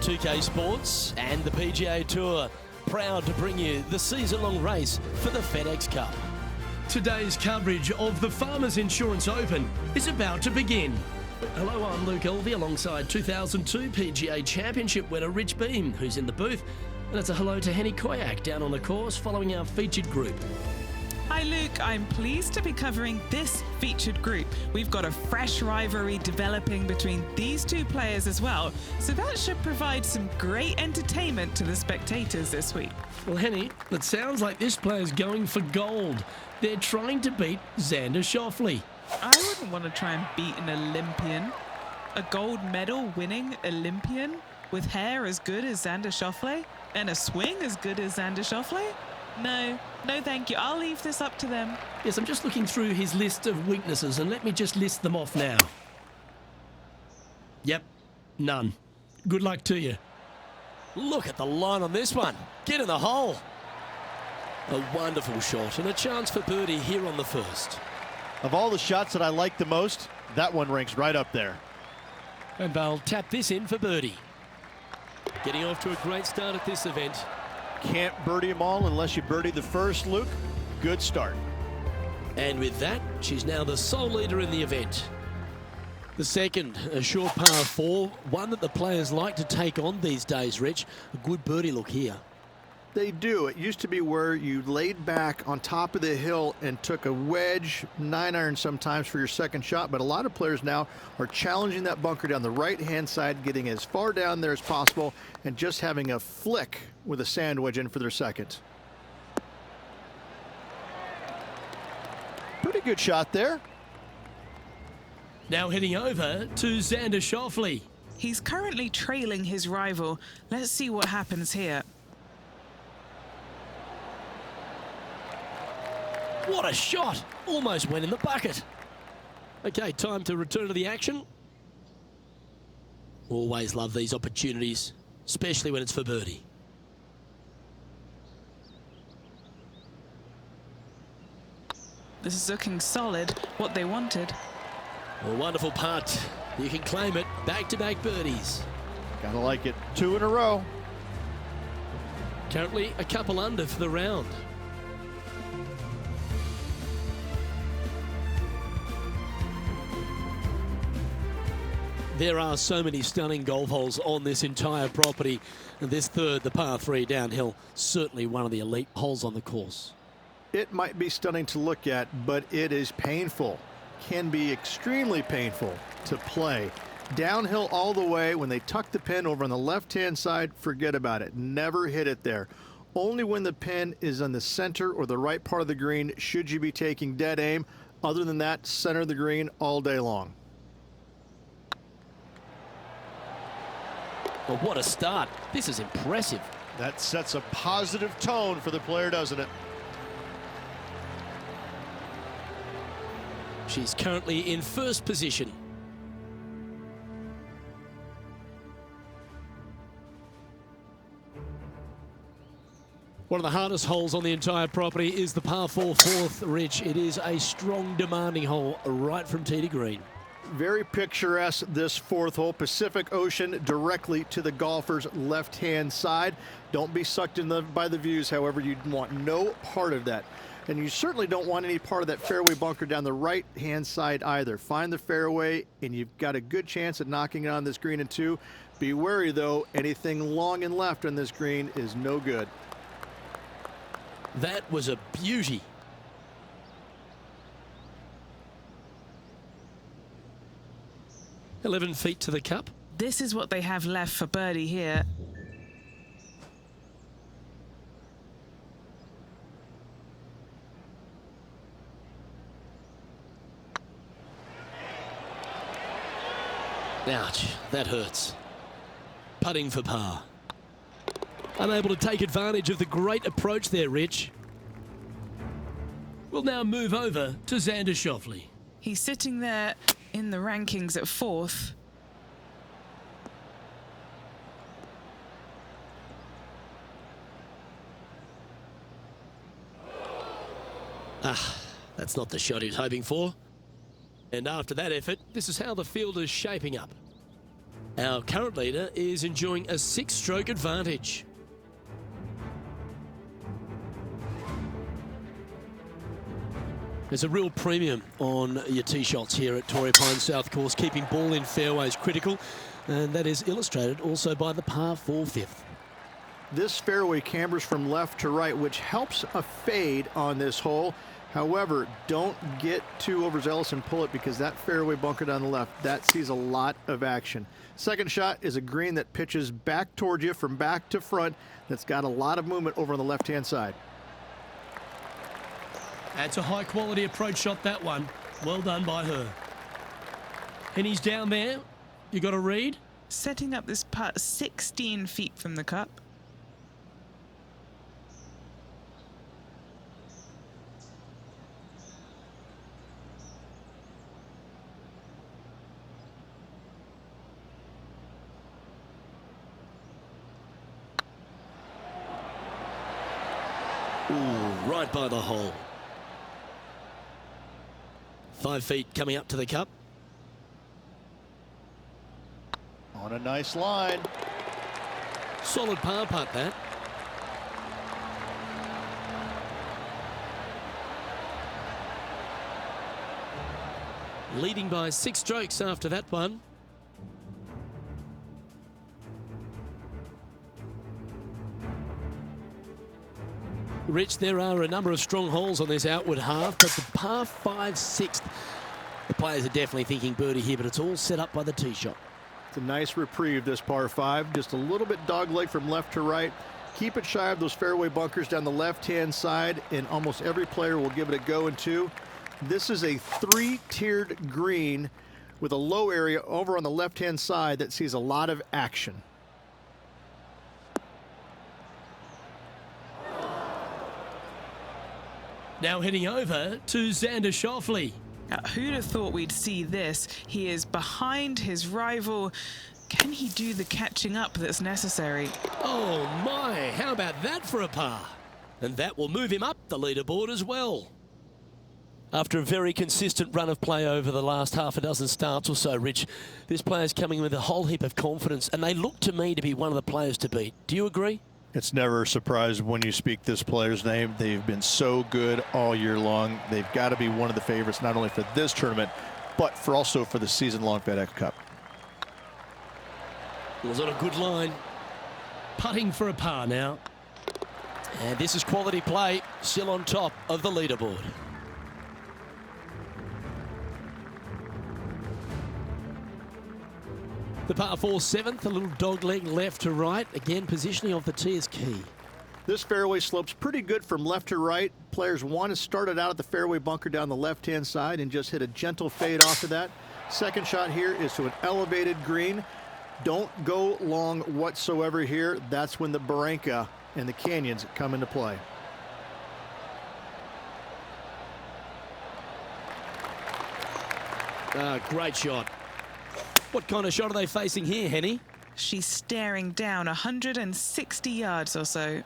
2K Sports and the PGA Tour, proud to bring you the season-long race for the FedEx Cup. Today's coverage of the Farmers Insurance Open is about to begin. Hello, I'm Luke Elvey alongside 2002 PGA Championship winner Rich Beam, who's in the booth. And it's a hello to Henny Koyak down on the course following our featured group. Hi Luke, I'm pleased to be covering this featured group. We've got a fresh rivalry developing between these two players as well, so that should provide some great entertainment to the spectators this week. Well, Henny, it sounds like this player's going for gold. They're trying to beat Xander Schauffele. I wouldn't want to try and beat an Olympian. A gold medal winning Olympian with hair as good as Xander Schauffele and a swing as good as Xander Schauffele? No thank you. I'll leave this up to them. Yes, I'm just looking through his list of weaknesses, and let me just list them off now. Yep, none. Good luck to you. Look at the line on this one. Get in the hole. A wonderful shot and a chance for birdie here on the first. Of all the shots that I like the most, that one ranks right up there. And they'll tap this in for birdie. Getting off to a great start at this event. Can't birdie them all unless you birdie the first, Luke. Good start. And with that, she's now the sole leader in the event. The second, a short par 4, one that the players like to take on these days, Rich. A good birdie look here. They do. It used to be where you laid back on top of the hill and took a wedge, 9-iron sometimes for your second shot, but a lot of players now are challenging that bunker down the right-hand side, getting as far down there as possible, and just having a flick with a sand wedge in for their second. Pretty good shot there. Now heading over to Xander Schauffele. He's currently trailing his rival. Let's see what happens here. What a shot! Almost went in the bucket. Okay, time to return to the action. Always love these opportunities, especially when it's for birdie. This is looking solid, what they wanted. A wonderful putt. You can claim it. Back-to-back birdies. Gotta like it. 2 in a row. Currently a couple under for the round. There are so many stunning golf holes on this entire property. And this third, the par 3 downhill, certainly one of the elite holes on the course. It might be stunning to look at, but it is painful. Can be extremely painful to play. Downhill all the way. When they tuck the pin over on the left-hand side, forget about it. Never hit it there. Only when the pin is on the center or the right part of the green should you be taking dead aim. Other than that, center of the green all day long. Well, what a start. This is impressive. That sets a positive tone for the player, doesn't it? She's currently in first position. One of the hardest holes on the entire property is the par 4 fourth, Rich. It is a strong, demanding hole right from tee to green. Very picturesque, this fourth hole. Pacific Ocean directly to the golfer's left-hand side. Don't be sucked in by the views, however. You want no part of that. And you certainly don't want any part of that fairway bunker down the right-hand side either. Find the fairway, and you've got a good chance at knocking it on this green in 2. Be wary, though. Anything long and left on this green is no good. That was a beauty. "11 feet to the cup." This is what they have left for birdie here. Ouch, that hurts. Putting for par. Unable to take advantage of the great approach there, Rich. We'll now move over to Xander Schauffele. He's sitting there in the rankings at 4th. That's not the shot he was hoping for. And after that effort, this is how the field is shaping up. Our current leader is enjoying a 6-stroke advantage. There's a real premium on your tee shots here at Torrey Pines South Course, keeping ball in fairways critical, and that is illustrated also by the par 4 fifth. This fairway cambers from left to right, which helps a fade on this hole. However, don't get too overzealous and pull it, because that fairway bunker down the left, that sees a lot of action. Second shot is a green that pitches back towards you from back to front. That's got a lot of movement over on the left-hand side. That's a high-quality approach shot, that one. Well done by her. And he's down there. You got a read? Setting up this putt 16 feet from the cup. Ooh, right by the hole. 5 feet coming up to the cup. On a nice line. Solid par putt, that. Leading by 6 strokes after that one. Rich, there are a number of strong holes on this outward half, but the par 5 6th, the players are definitely thinking birdie here, but it's all set up by the tee shot. It's a nice reprieve, this par 5. Just a little bit dogleg from left to right. Keep it shy of those fairway bunkers down the left-hand side, and almost every player will give it a go in 2. This is a 3-tiered green with a low area over on the left-hand side that sees a lot of action. Now heading over to Xander Schauffele. Who'd have thought we'd see this? He is behind his rival. Can he do the catching up that's necessary? Oh my, how about that for a par? And that will move him up the leaderboard as well. After a very consistent run of play over the last half a dozen starts or so, Rich, this player's coming with a whole heap of confidence, and they look to me to be one of the players to beat. Do you agree? It's never a surprise when you speak this player's name. They've been so good all year long. They've got to be one of the favorites, not only for this tournament, but also for the season-long FedEx Cup. Was on a good line. Putting for a par now. And this is quality play, still on top of the leaderboard. The par 4 7th, a little dog leg left to right. Again, positioning of the tee is key. This fairway slopes pretty good from left to right. Players want to start it out at the fairway bunker down the left-hand side and just hit a gentle fade off of that. Second shot here is to an elevated green. Don't go long whatsoever here. That's when the barranca and the canyons come into play. Great shot. What kind of shot are they facing here, Henny? She's staring down 160 yards or so.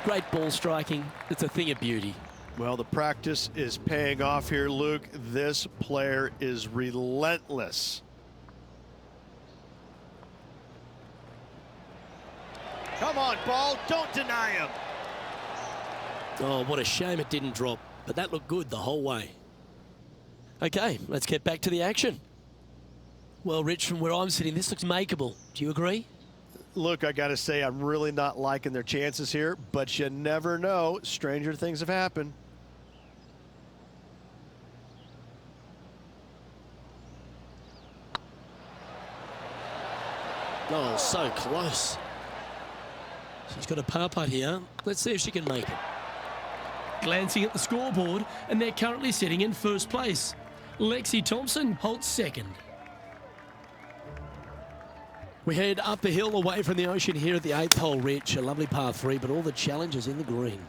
Great ball striking. It's a thing of beauty. Well, the practice is paying off here, Luke. This player is relentless. Come on, ball. Don't deny him. Oh, what a shame it didn't drop. But that looked good the whole way. Okay, let's get back to the action. Well, Rich, from where I'm sitting, this looks makeable. Do you agree? Look, I got to say, I'm really not liking their chances here, but you never know. Stranger things have happened. Oh, so close. She's got a par putt here. Let's see if she can make it. Glancing at the scoreboard, and they're currently sitting in first place. Lexi Thompson holds second. We head up the hill away from the ocean here at the 8th hole, Rich. A lovely par 3, but all the challenges in the green.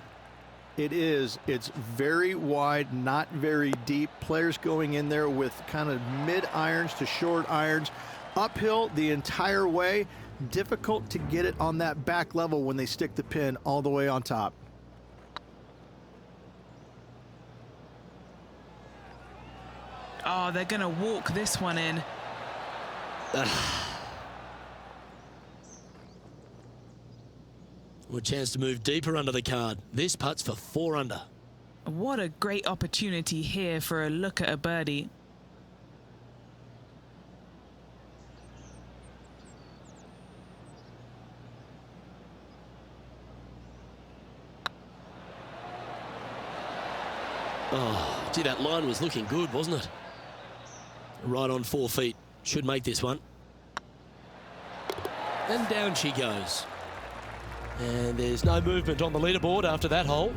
It is. It's very wide, not very deep. Players going in there with kind of mid-irons to short irons. Uphill the entire way. Difficult to get it on that back level when they stick the pin all the way on top. Oh, they're going to walk this one in. Well, a chance to move deeper under the card. This putt's for 4 under. What a great opportunity here for a look at a birdie. Oh, gee, that line was looking good, wasn't it? Right on 4 feet. Should make this one. And down she goes. And there's no movement on the leaderboard after that hole.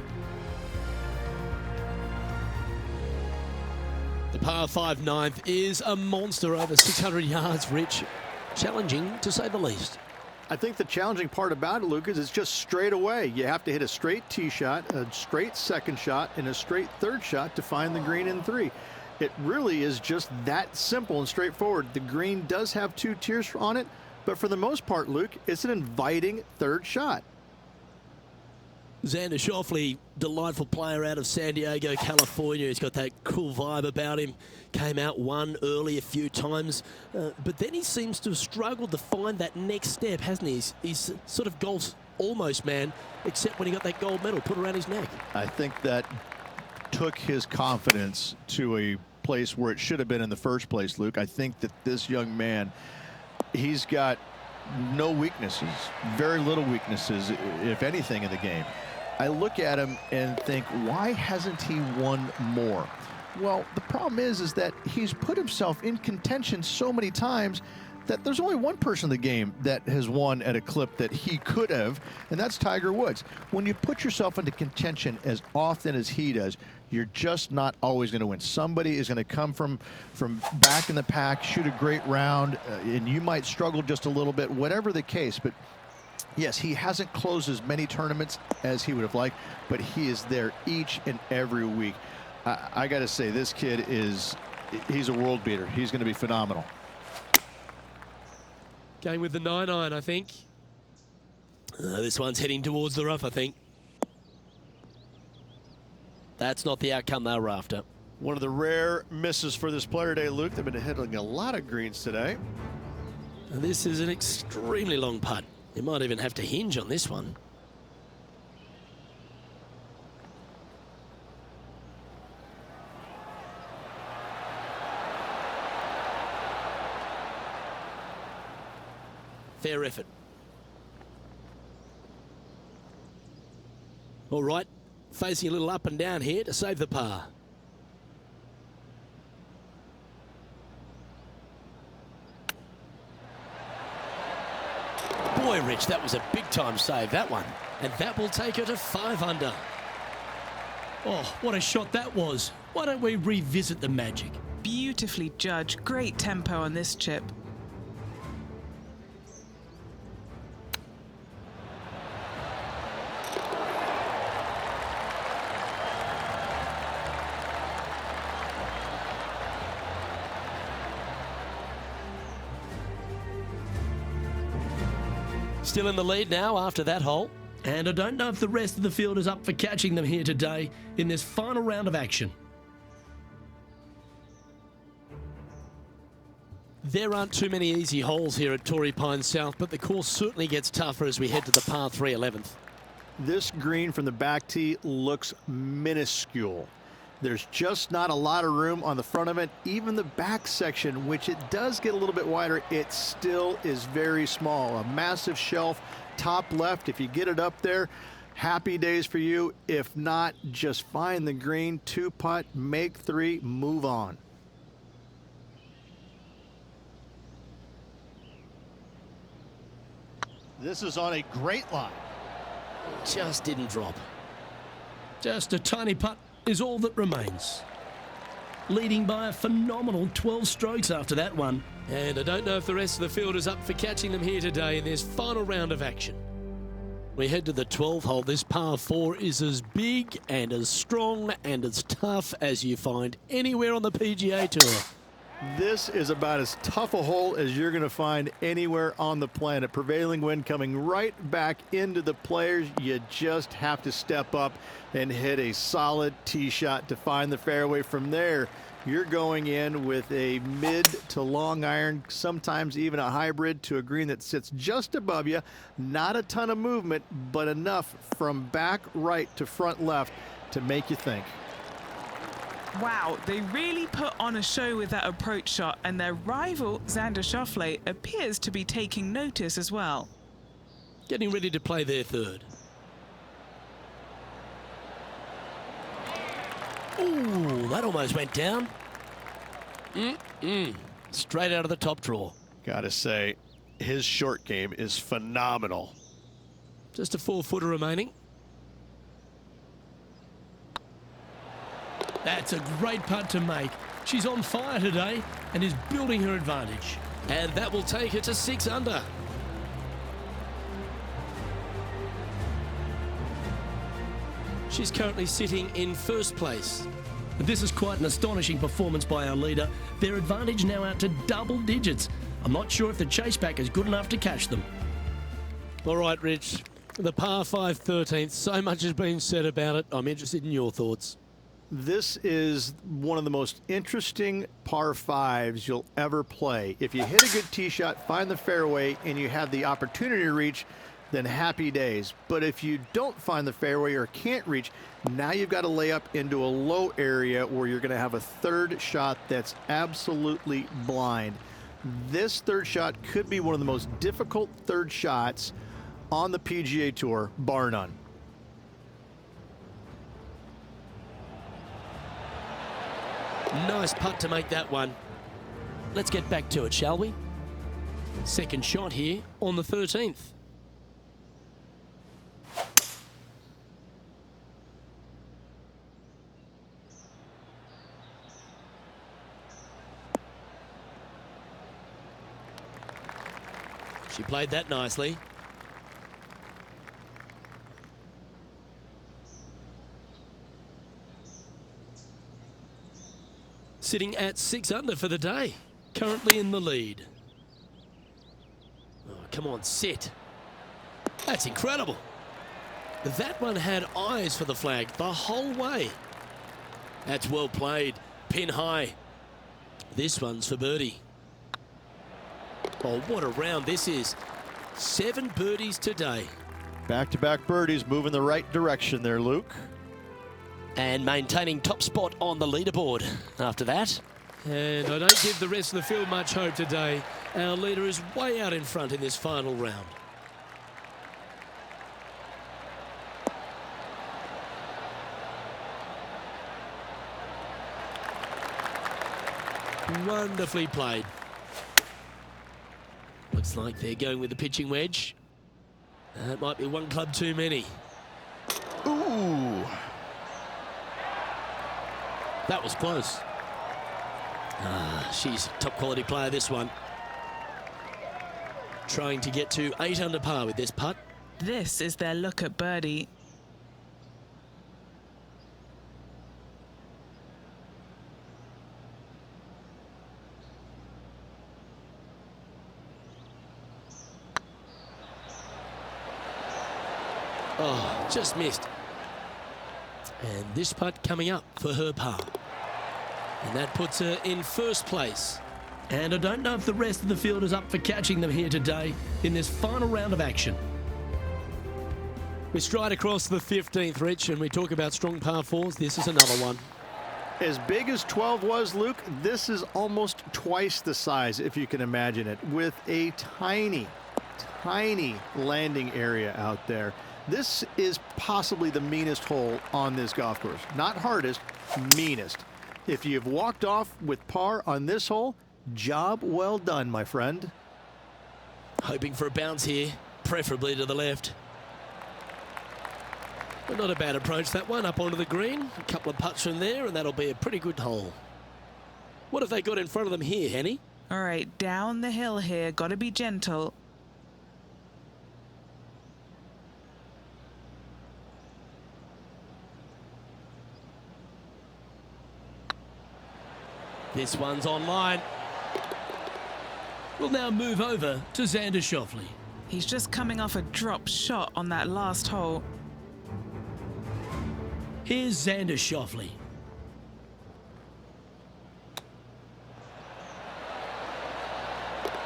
The par 5 ninth is a monster over 600 yards, Rich. Challenging, to say the least. I think the challenging part about it, Luke, is it's just straight away. You have to hit a straight tee shot, a straight second shot, and a straight third shot to find the green in 3. It really is just that simple and straightforward. The green does have 2 tiers on it, but for the most part, Luke, it's an inviting third shot. Xander Schauffele, delightful player out of San Diego, California. He's got that cool vibe about him. Came out, won early a few times, but then he seems to have struggled to find that next step, hasn't he? He's sort of golf's almost man, except when he got that gold medal put around his neck. I think that took his confidence to a place where it should have been in the first place, Luke. I think that this young man, he's got no weaknesses, very little weaknesses, if anything, in the game. I look at him and think, why hasn't he won more? Well, the problem is that he's put himself in contention so many times that there's only one person in the game that has won at a clip that he could have, and that's Tiger Woods. When you put yourself into contention as often as he does, you're just not always going to win. Somebody is going to come from back in the pack, shoot a great round, and you might struggle just a little bit, whatever the case. But yes, he hasn't closed as many tournaments as he would have liked, but he is there each and every week. I got to say, this kid he's a world beater. He's going to be phenomenal. Going with the 9-iron, I think. This one's heading towards the rough, I think. That's not the outcome they were after. One of the rare misses for this player today, Luke. They've been hitting a lot of greens today. And this is an extremely long putt. You might even have to hinge on this one. Fair effort. All right, facing a little up and down here to save the par. Boy, Rich, that was a big-time save, that one. And that will take her to 5 under. Oh, what a shot that was. Why don't we revisit the magic? Beautifully judged. Great tempo on this chip. Still in the lead now after that hole. And I don't know if the rest of the field is up for catching them here today in this final round of action. There aren't too many easy holes here at Torrey Pines South, but the course certainly gets tougher as we head to the par 3 11th. This green from the back tee looks minuscule. There's just not a lot of room on the front of it. Even the back section, which it does get a little bit wider, it still is very small. A massive shelf, top left. If you get it up there, happy days for you. If not, just find the green, 2-putt, make 3, move on. This is on a great line. Just didn't drop. Just a tiny putt is all that remains. Leading by a phenomenal 12 strokes after that one. And I don't know if the rest of the field is up for catching them here today in this final round of action. We head to the 12th hole. This par 4 is as big and as strong and as tough as you find anywhere on the PGA Tour. This is about as tough a hole as you're going to find anywhere on the planet. Prevailing wind coming right back into the players. You just have to step up and hit a solid tee shot to find the fairway. From there, You're going in with a mid to long iron, sometimes even a hybrid, to a green that sits just above you. Not a ton of movement, but enough from back right to front left to make you think. Wow, they really put on a show with that approach shot, and their rival, Xander Schauffele, appears to be taking notice as well. Getting ready to play their third. Ooh, that almost went down. Straight out of the top drawer. Gotta say, his short game is phenomenal. Just a 4-footer remaining. That's a great putt to make. She's on fire today and is building her advantage. And that will take her to 6 under. She's currently sitting in first place. This is quite an astonishing performance by our leader. Their advantage now out to double digits. I'm not sure if the chase back is good enough to catch them. All right, Rich. The par 5 13th. So much has been said about it. I'm interested in your thoughts. This is one of the most interesting par 5s you'll ever play. If you hit a good tee shot, find the fairway, and you have the opportunity to reach, then happy days. But if you don't find the fairway or can't reach, now you've got to lay up into a low area where you're going to have a third shot that's absolutely blind. This third shot could be one of the most difficult third shots on the PGA Tour, bar none. Nice putt to make that one. Let's get back to it, shall we? Second shot here on the 13th. She played that nicely. Sitting at 6 under for the day. Currently in the lead. Oh, come on, sit. That's incredible. That one had eyes for the flag the whole way. That's well played. Pin high. This one's for birdie. Oh, what a round this is. 7 birdies today. Back-to-back birdies, moving the right direction there, Luke. And maintaining top spot on the leaderboard after that. And I don't give the rest of the field much hope today. Our leader is way out in front in this final round. Wonderfully played. Looks like they're going with the pitching wedge. That might be one club too many. Ooh. That was close. She's a top quality player, this one. Trying to get to 8 under par with this putt. This is their look at birdie. Oh, just missed. And this putt coming up for her par. And that puts her in first place. And I don't know if the rest of the field is up for catching them here today in this final round of action. We stride across the 15th, Rich, and we talk about strong par 4s. This is another one. As big as 12 was, Luke, this is almost twice the size, if you can imagine it, with a tiny, tiny landing area out there. This is possibly the meanest hole on this golf course. Not hardest, meanest. If you've walked off with par on this hole, job well done, my friend. Hoping for a bounce here, preferably to the left. But not a bad approach, that one, up onto the green. A couple of putts from there, and that'll be a pretty good hole. What have they got in front of them here, Henny? All right, down the hill here, got to be gentle. This one's online. We'll now move over to Xander Schauffele. He's just coming off a drop shot on that last hole. Here's Xander Schauffele.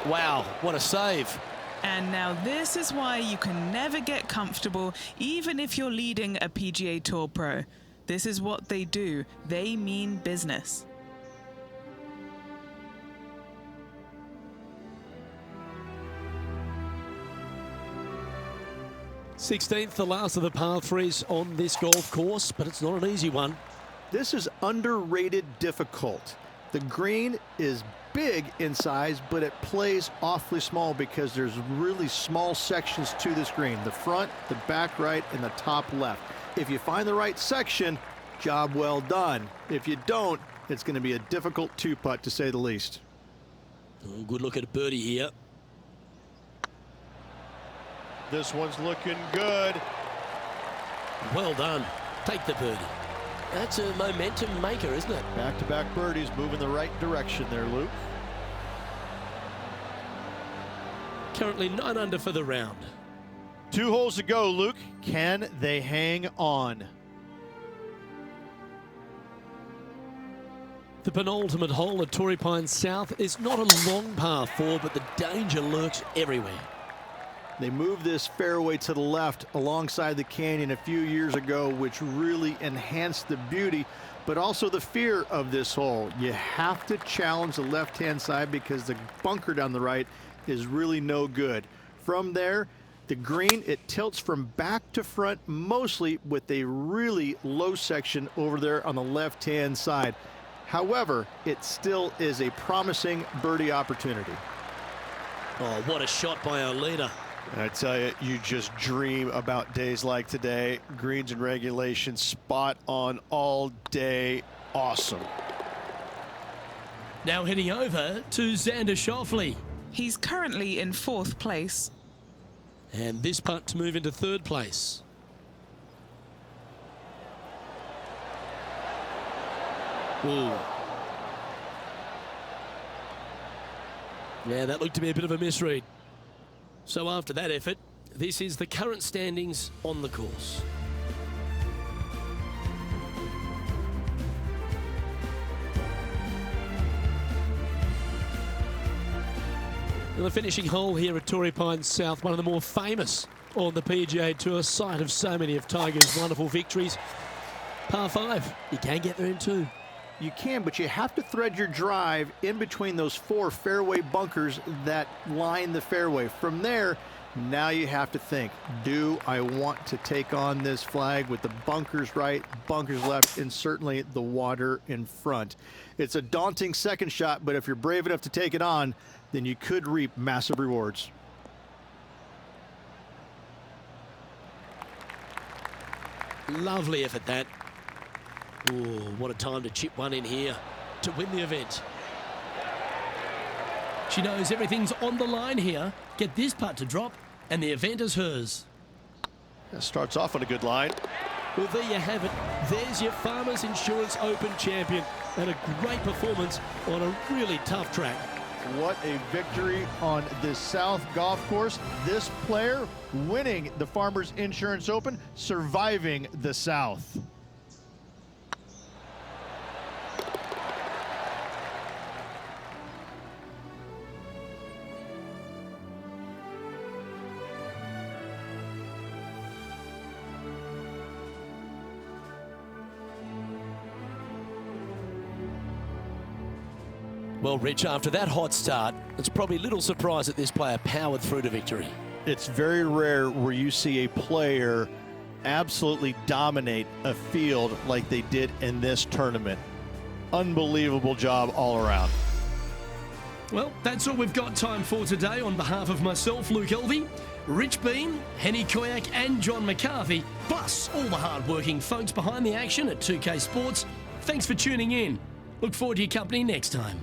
Wow, what a save. And now this is why you can never get comfortable, even if you're leading a PGA Tour pro. This is what they do. They mean business. th, the last of the par threes on this golf course, but it's not an easy one. This is underrated difficult. The green is big in size, but it plays awfully small because there's really small sections to this green. The front, the back right, and the top left. If you find the right section, job well done. If you don't, it's going to be a difficult two-putt to say the least. Oh, good look at a birdie here. This one's looking good. Well done. Take the birdie. That's a momentum maker, isn't it? Back-to-back birdies, moving the right direction there, Luke. Currently 9 under for the round. 2 holes to go, Luke. Can they hang on? The penultimate hole at Torrey Pines South is not a long par 4, but the danger lurks everywhere. They moved this fairway to the left alongside the canyon a few years ago, which really enhanced the beauty, but also the fear of this hole. You have to challenge the left-hand side because the bunker down the right is really no good. From there, the green, it tilts from back to front, mostly with a really low section over there on the left-hand side. However, it still is a promising birdie opportunity. Oh, what a shot by our leader. And I tell you, you just dream about days like today. Greens and regulation, spot on all day. Awesome. Now heading over to Xander Schauffele. He's currently in 4th place. And this putt to move into 3rd place. Ooh. Yeah, that looked to be a bit of a misread. So after that effort, this is the current standings on the course. And the finishing hole here at Torrey Pines South, one of the more famous on the PGA Tour, site of so many of Tiger's wonderful victories. Par 5, you can get there in 2. You can, but you have to thread your drive in between those 4 fairway bunkers that line the fairway. From there, now you have to think, do I want to take on this flag with the bunkers right, bunkers left, and certainly the water in front? It's a daunting second shot, but if you're brave enough to take it on, then you could reap massive rewards. Lovely effort, that. Ooh, what a time to chip one in here to win the event. She knows everything's on the line here. Get this putt to drop, and the event is hers. That starts off on a good line. Well, there you have it. There's your Farmers Insurance Open champion, and a great performance on a really tough track. What a victory on this South golf course. This player winning the Farmers Insurance Open, surviving the South. Well, Rich, after that hot start, it's probably little surprise that this player powered through to victory. It's very rare where you see a player absolutely dominate a field like they did in this tournament. Unbelievable job all around. Well, that's all we've got time for today. On behalf of myself, Luke Elvey, Rich Bean, Henny Koyak and John McCarthy, plus all the hard-working folks behind the action at 2K Sports, thanks for tuning in. Look forward to your company next time.